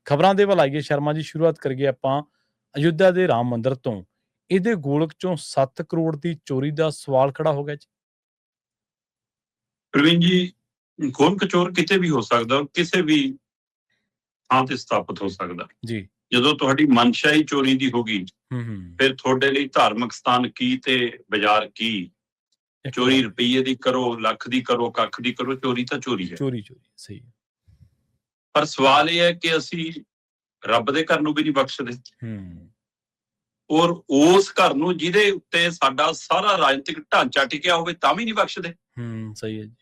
ਖਬਰਾਂ ਦੇ ਵੱਲ ਆਈਏ ਸ਼ਰਮਾ ਜੀ, ਸ਼ੁਰੂਆਤ ਕਰੀਏ ਆਪਾਂ ਅਯੁੱਧਿਆ ਦੇ ਰਾਮ ਮੰਦਿਰ ਤੋਂ। ਇਹਦੇ ਗੋਲਕ ਚੋਂ 7 ਕਰੋੜ ਦੀ ਚੋਰੀ ਦਾ ਸਵਾਲ ਖੜਾ ਹੋ ਗਿਆ ਜੀ। ਪ੍ਰਵੀਨ ਜੀ, ਖੋਲ ਕਚੋਰ ਕਿਤੇ ਵੀ ਹੋ ਸਕਦਾ, ਕਿਸੇ ਵੀ ਥਾਂ ਤੇ ਸਥਾਪਿਤ ਹੋ ਸਕਦਾ ਜੀ। ਜਦੋਂ ਤੁਹਾਡੀ ਮਨਸ਼ਾ ਹੀ ਚੋਰੀ ਦੀ ਹੋਗੀ, ਹੂੰ। ਫਿਰ ਤੁਹਾਡੇ ਲਈ ਧਾਰਮਿਕ ਸਥਾਨ ਕੀ ਤੇ ਬਾਜ਼ਾਰ ਕੀ। ਚੋਰੀ ਰੁਪਈਏ ਦੀ ਕਰੋ, ਲੱਖ ਦੀ ਕਰੋ, ਕੱਖ ਦੀ ਕਰੋ, ਚੋਰੀ ਤਾਂ ਚੋਰੀ ਹੈ। ਚੋਰੀ ਸਹੀ ਹੈ। ਪਰ ਸਵਾਲ ਇਹ ਹੈ ਕਿ ਅਸੀਂ ਰੱਬ ਦੇ ਘਰ ਨੂੰ ਵੀ ਨਹੀਂ ਬਖਸ਼ਦੇ, ਔਰ ਉਸ ਘਰ ਨੂੰ ਜਿਹਦੇ ਉੱਤੇ ਸਾਡਾ ਸਾਰਾ ਰਾਜਨੀਤਿਕ ਢਾਂਚਾ ਟਿਕਿਆ ਹੋਵੇ ਤਾਂ ਵੀ ਨਹੀਂ ਬਖਸ਼ਦੇ। ਸਹੀ ਹੈ ਜੀ।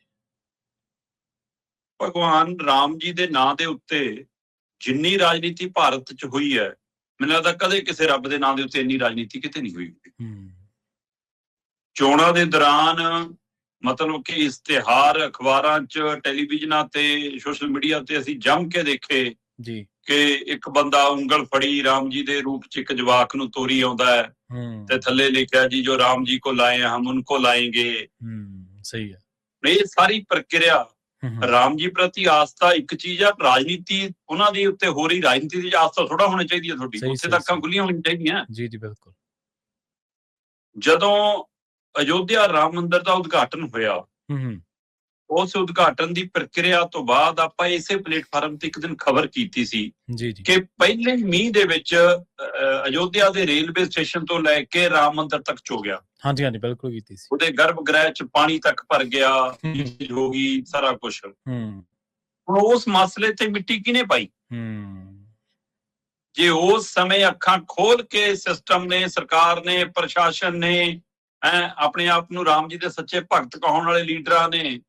ਭਗਵਾਨ ਰਾਮ ਜੀ ਦੇ ਨਾਂ ਦੇ ਉੱਤੇ ਜਿੰਨੀ ਰਾਜਨੀਤੀ ਭਾਰਤ 'ਚ ਹੋਈ ਹੈ, ਮੈਨੂੰ ਲੱਗਦਾ ਕਦੇ ਕਿਸੇ ਰੱਬ ਦੇ ਨਾਂ ਦੇ ਉੱਤੇ ਇੰਨੀ ਰਾਜਨੀਤੀ ਕਿਤੇ ਨਹੀਂ ਹੋਈ। ਚੋਣਾਂ ਦੇ ਦੌਰਾਨ ਮਤਲਬ ਕਿ ਇਸ਼ਤਿਹਾਰ ਅਖਬਾਰਾਂ 'ਚ, ਟੈਲੀਵਿਜ਼ਨਾਂ ਤੇ, ਸੋਸ਼ਲ ਮੀਡੀਆ ਤੇ ਅਸੀਂ ਜੰਮ ਕੇ ਦੇਖੇ ਜੀ ਕਿ ਇੱਕ ਬੰਦਾ ਉਂਗਲ ਫੜੀ ਰਾਮ ਜੀ ਦੇ ਰੂਪ 'ਚ ਇੱਕ ਜਵਾਕ ਨੂੰ ਤੋਰੀ ਆਉਂਦਾ ਹੈ ਤੇ ਥੱਲੇ ਲਿਖਿਆ ਜੀ ਜੋ ਰਾਮ ਜੀ ਕੋ ਲਾਏ ਹਮ ਉनको ਲਾਏਂਗੇ। ਸਹੀ ਹੈ। ਇਹ ਸਾਰੀ ਪ੍ਰਕਿਰਿਆ ਰਾਮ ਜੀ ਪ੍ਰਤੀ ਆਸਥਾ ਇੱਕ ਚੀਜ਼ ਆ, ਰਾਜਨੀਤੀ ਉਹਨਾਂ ਦੀ ਉੱਤੇ ਹੋ ਰਹੀ ਰਾਜਨੀਤੀ ਦੀ ਆਸਥਾ ਥੋੜਾ ਹੋਣੀ ਚਾਹੀਦੀ ਹੈ ਤੁਹਾਡੀ, ਉੱਥੇ ਤੱਕ ਅੱਖਾਂ ਖੁੱਲੀਆਂ ਹੋਣੀਆਂ ਚਾਹੀਦੀਆਂ। ਜੀ ਜੀ ਬਿਲਕੁਲ। ਜਦੋਂ ਅਯੋਧਿਆ ਰਾਮ ਮੰਦਿਰ ਦਾ ਉਦਘਾਟਨ ਹੋਇਆ, ਉਸ ਉਦਘਾਟਨ ਦੀ ਪ੍ਰਕਿਰਿਆ ਤੋਂ ਬਾਅਦ ਆਪਾਂ ਇਸੇ ਪਲੇਟਫਾਰਮ ਤੇ ਇੱਕ ਦਿਨ ਖਬਰ ਕੀਤੀ ਸੀ ਕਿ ਪਹਿਲੇ ਮੀਂਹ ਦੇ ਵਿੱਚ ਅਯੋਧਿਆ ਦੇ ਰੇਲਵੇ ਸਟੇਸ਼ਨ ਤੋਂ ਲੈ ਕੇ ਰਾਮ ਮੰਦਿਰ ਤੱਕ ਚੋ ਗਿਆ। ਹਾਂਜੀ ਬਿਲਕੁਲ ਕੀਤੀ ਸੀ। ਉਹਦੇ ਗਰਭ ਗ੍ਰਹਿ 'ਚ ਪਾਣੀ ਤੱਕ ਭਰ ਗਿਆ, ਹੋ ਗਈ ਸਾਰਾ ਕੁਝ। ਹੁਣ ਉਸ ਮਸਲੇ ਤੇ ਮਿੱਟੀ ਕਿਹਨੇ ਪਾਈ? ਜੇ ਉਸ ਸਮੇਂ ਅੱਖਾਂ ਖੋਲ ਕੇ ਸਿਸਟਮ ਨੇ, ਸਰਕਾਰ ਨੇ, ਪ੍ਰਸ਼ਾਸਨ ਨੇ, ਆਪਣੇ ਆਪ ਨੂੰ ਰਾਮ ਜੀ ਦੇ ਸੱਚੇ ਭਗਤ ਕਹਾਉਣ ਵਾਲੇ ਲੀਡਰਾਂ ਨੇ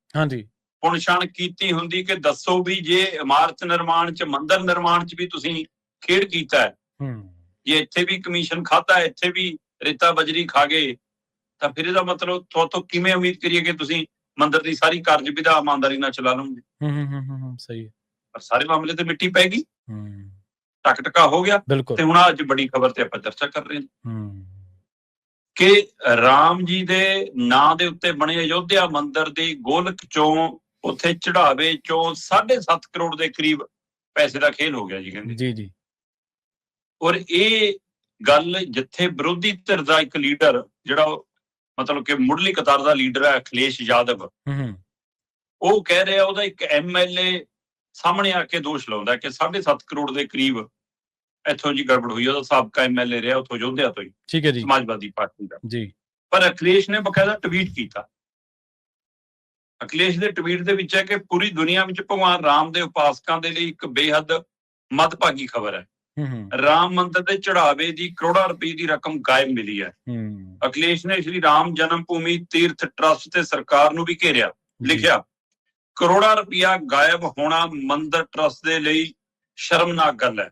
ਪੁਣਛਾਣ ਕੀਤੀ ਹੁੰਦੀ ਕਿ ਦੱਸੋ ਵੀ ਜੇ ਇਮਾਰਤ ਨਿਰਮਾਣ 'ਚ, ਮੰਦਿਰ ਨਿਰਮਾਣ 'ਚ ਵੀ ਤੁਸੀਂ ਖੇਡ ਕੀਤਾ ਹੈ, ਜੇ ਇੱਥੇ ਵੀ ਕਮਿਸ਼ਨ ਖਾਧਾ, ਇੱਥੇ ਵੀ ਰੇਤਾ ਬਜਰੀ ਖਾ ਗਏ, ਤਾਂ ਫਿਰ ਇਹਦਾ ਮਤਲਬ ਤੁਹਾਤੋਂ ਕਿਵੇਂ ਉਮੀਦ ਕਰੀਏ ਕਿ ਤੁਸੀਂ ਮੰਦਿਰ ਦੀ ਸਾਰੀ ਕਾਰਜ ਵਿਧਾ ਇਮਾਨਦਾਰੀ ਨਾਲ ਚਲਾ ਲਓਗੇ। ਸਹੀ ਹੈ। ਪਰ ਸਾਰੇ ਮਾਮਲੇ ਤੇ ਮਿੱਟੀ ਪੈ ਗਈ, ਟਕ ਟਕਾ ਹੋ ਗਿਆ। ਤੇ ਹੁਣ ਅੱਜ ਬੜੀ ਖਬਰ ਤੇ ਆਪਾਂ ਚਰਚਾ ਕਰ ਰਹੇ ਹਾਂ ਕਿ ਰਾਮ ਜੀ ਦੇ ਨਾਂ ਦੇ ਉੱਤੇ ਬਣੇ ਅਯੋਧਿਆ ਮੰਦਿਰ ਦੀ ਗੋਲਕ ਚੋਂ, ਉੱਥੇ ਚੜਾਵੇ ਚੋਂ 7.5 ਕਰੋੜ ਦੇ ਕਰੀਬ ਪੈਸੇ ਦਾ ਖੇਲ ਹੋ ਗਿਆ ਜੀ, ਕਹਿੰਦੇ ਜੀ। ਔਰ ਇਹ ਗੱਲ ਜਿੱਥੇ ਵਿਰੋਧੀ ਧਿਰ ਦਾ ਇੱਕ ਲੀਡਰ, ਜਿਹੜਾ ਮਤਲਬ ਕਿ ਮੁੱਢਲੀ ਕਤਾਰ ਦਾ ਲੀਡਰ ਹੈ ਅਖਿਲੇਸ਼ ਯਾਦਵ, ਉਹ ਕਹਿ ਰਿਹਾ, ਉਹਦਾ ਇੱਕ MLA ਸਾਹਮਣੇ ਆ ਕੇ ਦੋਸ਼ ਲਾਉਂਦਾ ਕਿ 7.5 ਕਰੋੜ ਦੇ ਕਰੀਬ ਇੱਥੋਂ ਜੀ ਗੜਬੜ ਹੋਈ। ਉਹਦਾ ਸਾਬਕਾ MLA ਰਿਹਾ ਉੱਥੋਂ ਅਯੋਧਿਆ ਤੋਂ ਹੀ, ਠੀਕ ਹੈ ਜੀ, ਸਮਾਜਵਾਦੀ ਪਾਰਟੀ ਦਾ ਜੀ। ਪਰ ਅਖਿਲੇਸ਼ ਨੇ ਬਕਾਇਦਾ ਟਵੀਟ ਕੀਤਾ। ਅਖਿਲੇਸ਼ ਦੇ ਟਵੀਟ ਦੇ ਵਿੱਚ ਹੈ ਕਿ ਪੂਰੀ ਦੁਨੀਆ ਵਿੱਚ ਭਗਵਾਨ ਰਾਮ ਦੇ ਉਪਾਸਕਾਂ ਦੇ ਲਈ ਇੱਕ ਬੇਹੱਦ ਮੱਦਭਾਗੀ ਖਬਰ ਹੈ। ਰਾਮ ਮੰਦਿਰ ਦੇ ਚੜਾਵੇ ਦੀ ਕਰੋੜਾਂ ਰੁਪਏ ਦੀ ਰਕਮ ਗਾਇਬ ਮਿਲੀ ਹੈ। ਅਖਿਲੇਸ਼ ਨੇ ਸ਼੍ਰੀ ਰਾਮ ਜਨਮ ਭੂਮੀ ਤੀਰਥ ਟਰੱਸਟ ਤੇ ਸਰਕਾਰ ਨੂੰ ਵੀ ਘੇਰਿਆ, ਲਿਖਿਆ ਕਰੋੜਾਂ ਰੁਪਇਆ ਗਾਇਬ ਹੋਣਾ ਮੰਦਿਰ ਟਰੱਸਟ ਦੇ ਲਈ ਸ਼ਰਮਨਾਕ ਗੱਲ ਹੈ।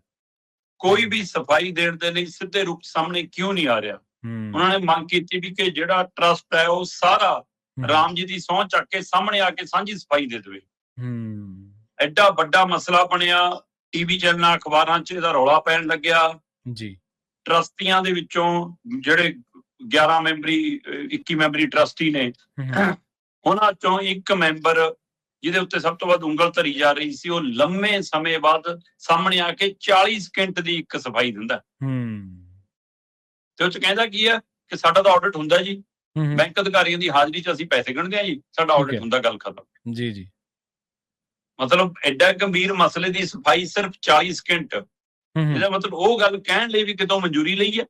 ਕੋਈ ਵੀ ਸਫਾਈ ਦੇਣ ਦੇ ਲਈ ਸਿੱਧੇ ਰੂਪ ਸਾਹਮਣੇ ਕਿਉਂ ਨਹੀਂ ਆ ਰਿਹਾ? ਉਹਨਾਂ ਨੇ ਮੰਗ ਕੀਤੀ ਵੀ ਕਿ ਜਿਹੜਾ ਟਰੱਸਟ ਹੈ ਉਹ ਸਾਰਾ ਰਾਮ ਜੀ ਦੀ ਸਹੁੰ ਚੱਕ ਕੇ ਸਾਹਮਣੇ ਆ ਕੇ ਸਾਂਝੀ ਸਫਾਈ ਦੇ ਦੇਵੇ। ਐਡਾ ਵੱਡਾ ਮਸਲਾ ਬਣਿਆ, ਟੀਵੀ ਚੈਨਲਾਂ, ਅਖਬਾਰਾਂ 'ਚ ਇਹਦਾ ਰੌਲਾ ਪੈਣ ਲੱਗਿਆ ਜੀ। ਟਰਸਟੀਆਂ ਦੇ ਵਿੱਚੋਂ ਜਿਹੜੇ 11 ਮੈਂਬਰੀ 21 ਮੈਂਬਰੀ ਟਰਸਟੀ ਨੇ, ਉਹਨਾਂ ਚੋਂ ਇੱਕ ਮੈਂਬਰ ਜਿਹਦੇ ਉੱਤੇ ਸਭ ਤੋਂ ਵੱਧ ਉਂਗਲ ਧਰੀ ਜਾ ਰਹੀ ਸੀ, ਉਹ ਲੰਮੇ ਸਮੇਂ ਬਾਅਦ ਸਾਹਮਣੇ ਆ ਕੇ 40 ਸਕਿੰਟ ਦੀ ਇੱਕ ਸਫਾਈ ਦਿੰਦਾ ਤੇ ਉਹ 'ਚ ਕਹਿੰਦਾ ਕੀ ਹੈ ਕਿ ਸਾਡਾ ਤਾਂ ਆਡਿਟ ਹੁੰਦਾ ਜੀ, ਬੈਂਕ ਅਧਿਕਾਰੀਆਂ ਦੀ ਹਾਜ਼ਰੀ 'ਚ ਅਸੀਂ ਪੈਸੇ ਗਿਣਦੇ ਹਾਂ ਜੀ, ਸਾਡਾ ਆਡਿਟ ਹੁੰਦਾ, ਗੱਲ ਖਤਮ। ਜੀ। ਮਤਲਬ ਐਡਾ ਗੰਭੀਰ ਮਸਲੇ ਦੀ ਸਫਾਈ ਸਿਰਫ 40 ਸਕਿੰਟ। ਇਹਦਾ ਮਤਲਬ ਉਹ ਗੱਲ ਕਹਿਣ ਲਈ ਵੀ ਕਿਤੋਂ ਮਨਜ਼ੂਰੀ ਲਈ ਹੈ,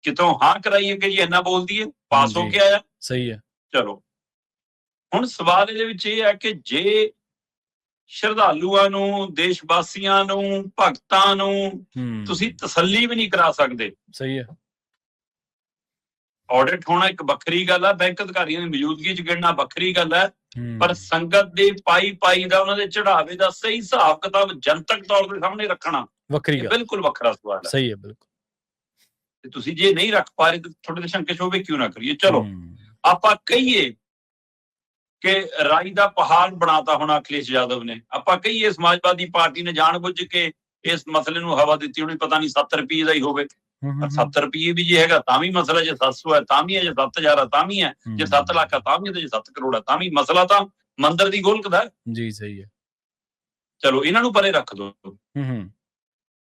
ਕਿਤੋਂ ਹਾਂ ਕਰਾਈਏ ਕਿ ਜੀ ਇੰਨਾ ਬੋਲਦੀ ਹੈ, ਪਾਸ ਹੋ ਕੇ ਆਇਆ। ਸਹੀ ਹੈ। ਚਲੋ ਹੁਣ ਸਵਾਲ ਇਹਦੇ ਵਿੱਚ ਇਹ ਹੈ ਕਿ ਜੇ ਸ਼ਰਧਾਲੂਆਂ ਨੂੰ, ਦੇਸ਼ ਵਾਸੀਆਂ ਨੂੰ, ਭਗਤਾਂ ਨੂੰ ਤੁਸੀਂ ਤਸੱਲੀ ਵੀ ਨਹੀਂ ਕਰਾ ਸਕਦੇ। ਸਹੀ ਹੈ। ਆਡਿਟ ਹੋਣਾ ਇੱਕ ਵੱਖਰੀ ਗੱਲ ਹੈ, ਬੈਂਕ ਅਧਿਕਾਰੀਆਂ ਦੀ ਮੌਜੂਦਗੀ 'ਚ ਗਿਣਨਾ ਵੱਖਰੀ ਗੱਲ ਹੈ, ਪਰ ਸੰਗਤ ਦੀ ਪਾਈ ਦਾ, ਉਹਨਾਂ ਦੇ ਚੜਾਵੇ ਦਾ ਸਹੀ ਹਿਸਾਬ ਕਿਤਾਬ ਜਨਤਕ ਤੌਰ ਤੇ ਸਾਹਮਣੇ ਰੱਖਣਾ ਵੱਖਰੀ ਗੱਲ, ਬਿਲਕੁਲ ਵੱਖਰਾ ਸਵਾਲ ਹੈ। ਸਹੀ ਹੈ, ਬਿਲਕੁਲ। ਤੇ ਤੁਸੀਂ ਜੇ ਨਹੀਂ ਰੱਖ ਪਾ ਰਹੇ, ਤੁਹਾਡੇ ਤੇ ਸ਼ੰਕੇ ਸ਼ੋਭੇ ਕਿਉਂ ਨਾ ਕਰੀਏ। ਚਲੋ ਆਪਾਂ ਕਹੀਏ ਕਿ ਰਾਈ ਦਾ ਪਹਾੜ ਬਣਾਤਾ ਹੋਣਾ ਅਖਿਲੇਸ਼ ਯਾਦਵ ਨੇ, ਆਪਾਂ ਕਹੀਏ ਸਮਾਜਵਾਦੀ ਪਾਰਟੀ ਨੇ ਜਾਣਬੁੱਝ ਕੇ ਇਸ ਮਸਲੇ ਨੂੰ ਹਵਾ ਦਿੱਤੀ ਹੋਣੀ, ਪਤਾ ਨਹੀਂ 7 ਰੁਪਏ ਦਾ ਹੀ ਹੋਵੇ। 7 ਰੁਪਏ ਵੀ ਜੇ ਹੈਗਾ ਤਾਂ ਵੀ ਮਸਲਾ, ਜੇ 700 ਹੈ ਤਾਂ ਵੀ ਹੈ, ਜੇ 7000 ਹੈ ਤਾਂ ਵੀ ਹੈ, ਜੇ 7 ਲੱਖ ਹੈ ਤਾਂ ਵੀ ਹੈ, ਜੇ 7 ਕਰੋੜ ਹੈ ਤਾਂ ਵੀ। ਮਸਲਾ ਤਾਂ ਮੰਦਿਰ ਦੀ ਗੋਲਕ ਦਾ ਜੀ। ਸਹੀ ਹੈ। ਚਲੋ ਇਹਨਾਂ ਨੂੰ ਪਰੇ ਰੱਖ ਦੋ।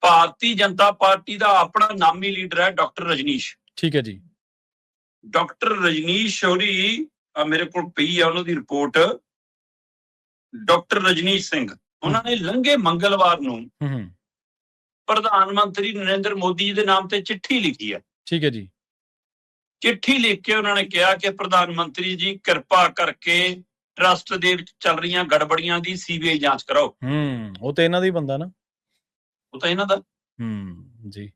ਭਾਰਤੀ ਜਨਤਾ ਪਾਰਟੀ ਦਾ ਆਪਣਾ ਨਾਮੀ ਲੀਡਰ ਹੈ ਡਾਕਟਰ ਰਜਨੀਸ਼। ਠੀਕ ਹੈ ਜੀ। ਡਾਕਟਰ ਰਜਨੀਸ਼ ਹੋਰੀ ਮੇਰੇ ਕੋਲ ਪਈ ਆ ਉਹਨਾਂ ਦੀ ਰਿਪੋਰਟ। ਡਾਕਟਰ ਰਜਨੀਸ਼ ਸਿੰਘ ਉਹਨਾਂ ਨੇ ਲੰਘੇ ਮੰਗਲਵਾਰ ਨੂੰ ਪ੍ਰਧਾਨ ਮੰਤਰੀ ਨਰਿੰਦਰ ਮੋਦੀ ਜੀ ਦੇ ਨਾਮ ਤੇ ਚਿੱਠੀ ਲਿਖੀ ਹੈ। ਠੀਕ ਹੈ ਜੀ। ਚਿੱਠੀ ਲਿਖ ਕੇ ਉਹਨਾਂ ਨੇ ਕਿਹਾ ਕਿ ਪ੍ਰਧਾਨ ਮੰਤਰੀ ਜੀ ਕਿਰਪਾ ਕਰਕੇ ਟਰਸਟ ਦੇ ਵਿੱਚ ਚੱਲ ਰਹੀਆਂ ਗੜਬੜੀਆਂ ਦੀ ਸੀਬੀਆਈ ਜਾਂਚ ਕਰਾਓ। ਉਹ ਤਾਂ ਇਹਨਾਂ ਦਾ ਹੀ ਬੰਦਾ ਨਾ, ਉਹ ਤਾਂ ਇਹਨਾਂ ਦਾ ਜੀ।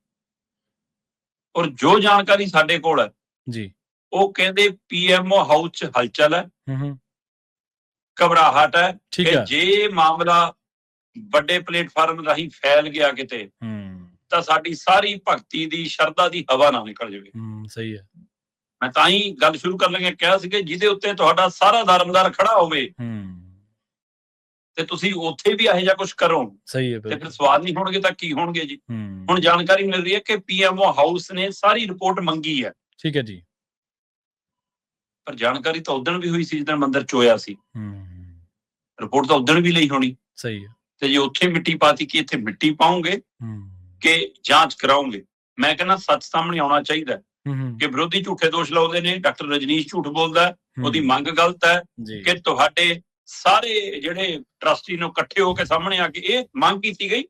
ਔਰ ਜੋ ਜਾਣਕਾਰੀ ਸਾਡੇ ਕੋਲ ਹੈ ਜੀ, ਉਹ ਕਹਿੰਦੇ ਪੀਐਮਓ ਹਾਊਸ 'ਚ ਹਲਚਲ ਹੈ, ਘਬਰਾਹਟ ਹੈ ਕਿ ਜੇ ਮਾਮਲਾ ਵੱਡੇ ਪਲੇਟਫਾਰਮ ਰਾਹੀਂ ਫੈਲ ਗਿਆ ਕਿਤੇ ਤਾਂ ਸਾਡੀ ਸਾਰੀ ਭਗਤੀ ਦੀ ਸ਼ਰਧਾ ਦੀ ਹਵਾ ਨਾ ਨਿਕਲ ਜਾਵੇ। ਸਹੀ ਹੈ। ਮੈਂ ਤਾਂ ਹੀ ਗੱਲ ਸ਼ੁਰੂ ਕਰਨ ਲੱਗਿਆ ਕਿਹਾ ਸੀ ਕਿ ਜਿਹਦੇ ਉੱਤੇ ਤੁਹਾਡਾ ਸਾਰਾ ਧਰਮਦਾਰ ਖੜਾ ਹੋਵੇ ਤੇ ਤੁਸੀਂ ਉੱਥੇ ਵੀ ਇਹੋ ਜਿਹਾ ਕੁਝ ਕਰੋ। ਸਹੀ ਹੈ। ਤੇ ਫਿਰ ਸਵਾਲ ਨਹੀਂ ਹੋਣਗੇ ਤਾਂ ਕੀ ਹੋਣਗੇ ਜੀ। ਹੁਣ ਜਾਣਕਾਰੀ ਮਿਲ ਰਹੀ ਹੈ ਕਿ ਪੀਐਮਓ ਹਾਊਸ ਨੇ ਸਾਰੀ ਰਿਪੋਰਟ ਮੰਗੀ ਹੈ। ਠੀਕ ਹੈ ਜੀ। ਪਰ ਜਾਣਕਾਰੀ ਤਾਂ ਉਦਣ ਵੀ ਹੋਈ ਸੀ ਜਦੋਂ ਮੰਦਰ ਚੋਇਆ ਸੀ। ਰਿਪੋਰਟ ਤਾਂ ਉਦਣ ਵੀ ਲਈ ਹੋਣੀ। ਸਹੀ ਹੈ। ਤੇ ਜੇ ਉੱਥੇ ਮਿੱਟੀ ਪਾਤੀ ਕਿ ਇੱਥੇ ਮਿੱਟੀ ਪਾਉਂਗੇ ਕਿ ਜਾਂਚ ਕਰਾਉਂਗੇ। ਮੈਂ ਕਹਿੰਦਾ ਸੱਚ ਸਾਹਮਣੇ ਆਉਣਾ ਚਾਹੀਦਾ ਕਿ ਵਿਰੋਧੀ ਝੂਠੇ ਦੋਸ਼ ਲਾਉਂਦੇ ਨੇ। ਡਾਕਟਰ ਰਜਨੀਸ਼ ਝੂਠ ਬੋਲਦਾ, ਉਹਦੀ ਮੰਗ ਗਲਤ ਹੈ ਕਿ ਤੁਹਾਡੇ ਸਾਰੇ ਜਿਹੜੇ ਟਰਸਟੀ ਨੂੰ ਇਕੱਠੇ ਹੋ ਕੇ ਸਾਹਮਣੇ ਆ ਕੇ ਇਹ ਮੰਗ ਕੀਤੀ ਗਈ।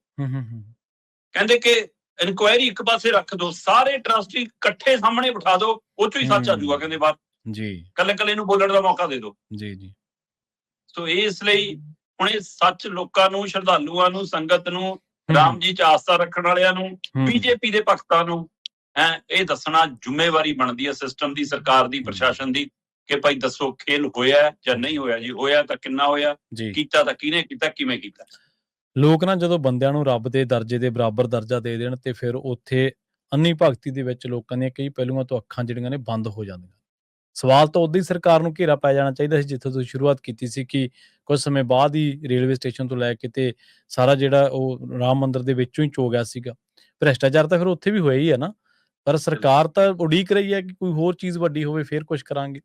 ਕਹਿੰਦੇ ਕਿ ਇਨਕੁਆਇਰੀ ਇੱਕ ਪਾਸੇ ਰੱਖ ਦੋ, ਸਾਰੇ ਟਰਸਟੀ ਇਕੱਠੇ ਸਾਹਮਣੇ ਬਿਠਾ ਦੋ, ਉਹ ਚੋਂ ਹੀ ਸੱਚ ਆ ਜਾਊਗਾ। ਕਹਿੰਦੇ ਬਾਅਦ ਜੀ ਕੱਲੇ ਨੂੰ ਬੋਲਣ ਦਾ ਮੌਕਾ ਦੇ ਦੋ। ਜੀ ਜੀ। ਸੋ ਇਸ ਲਈ ਹੁਣ ਇਹ ਸੱਚ ਲੋਕਾਂ ਨੂੰ, ਸ਼ਰਧਾਲੂਆਂ ਨੂੰ, ਸੰਗਤ ਨੂੰ, ਰਾਮ ਜੀ 'ਚ ਆਸਥਾ ਰੱਖਣ ਵਾਲਿਆਂ ਨੂੰ, ਬੀਜੇਪੀ ਦੇ ਭਗਤਾਂ ਨੂੰ ਇਹ ਦੱਸਣਾ ਜ਼ਿੰਮੇਵਾਰੀ ਬਣਦੀ ਹੈ ਸਿਸਟਮ ਦੀ, ਸਰਕਾਰ ਦੀ, ਪ੍ਰਸ਼ਾਸਨ ਦੀ ਕਿ ਭਾਈ ਦੱਸੋ ਖੇਲ ਹੋਇਆ ਜਾਂ ਨਹੀਂ ਹੋਇਆ ਜੀ। ਹੋਇਆ ਤਾਂ ਕਿੰਨਾ ਹੋਇਆ, ਕੀਤਾ ਤਾਂ ਕਿਹਨੇ ਕੀਤਾ, ਕਿਵੇਂ ਕੀਤਾ। ਲੋਕ ਨਾ ਜਦੋਂ ਬੰਦਿਆਂ ਨੂੰ ਰੱਬ ਦੇ ਦਰਜੇ ਦੇ ਬਰਾਬਰ ਦਰਜਾ ਦੇ ਦੇਣ ਤੇ ਫਿਰ ਉੱਥੇ ਅੰਨੀ ਭਗਤੀ ਦੇ ਵਿੱਚ ਲੋਕਾਂ ਦੀਆਂ ਕਈ ਪਹਿਲੂਆਂ ਤੋਂ ਅੱਖਾਂ ਜਿਹੜੀਆਂ ਨੇ ਬੰਦ ਹੋ ਜਾਂਦੀਆਂ। ਸਵਾਲ ਤਾਂ ਉਦੋਂ ਹੀ ਸਰਕਾਰ ਨੂੰ ਘੇਰਾ ਪੈ ਜਾਣਾ ਚਾਹੀਦਾ ਸੀ ਜਿੱਥੋਂ ਤੁਸੀਂ ਸ਼ੁਰੂਆਤ ਕੀਤੀ ਸੀ ਕਿ ਕੁਝ ਸਮੇਂ ਬਾਅਦ ਹੀ ਰੇਲਵੇ ਸਟੇਸ਼ਨ ਤੋਂ ਲੈ ਕੇ ਤੇ ਸਾਰਾ ਜਿਹੜਾ ਉਹ ਰਾਮ ਮੰਦਿਰ ਦੇ ਵਿੱਚੋਂ ਹੀ ਚੋ ਗਿਆ ਸੀਗਾ। ਭ੍ਰਿਸ਼ਟਾਚਾਰ ਤਾਂ ਫਿਰ ਉੱਥੇ ਵੀ ਹੋਇਆ ਹੀ ਹੈ ਨਾ, ਪਰ ਸਰਕਾਰ ਤਾਂ ਉਡੀਕ ਰਹੀ ਹੈ ਕਿ ਕੋਈ ਹੋਰ ਚੀਜ਼ ਵੱਡੀ ਹੋਵੇ ਫਿਰ ਕੁਝ ਕਰਾਂਗੇ।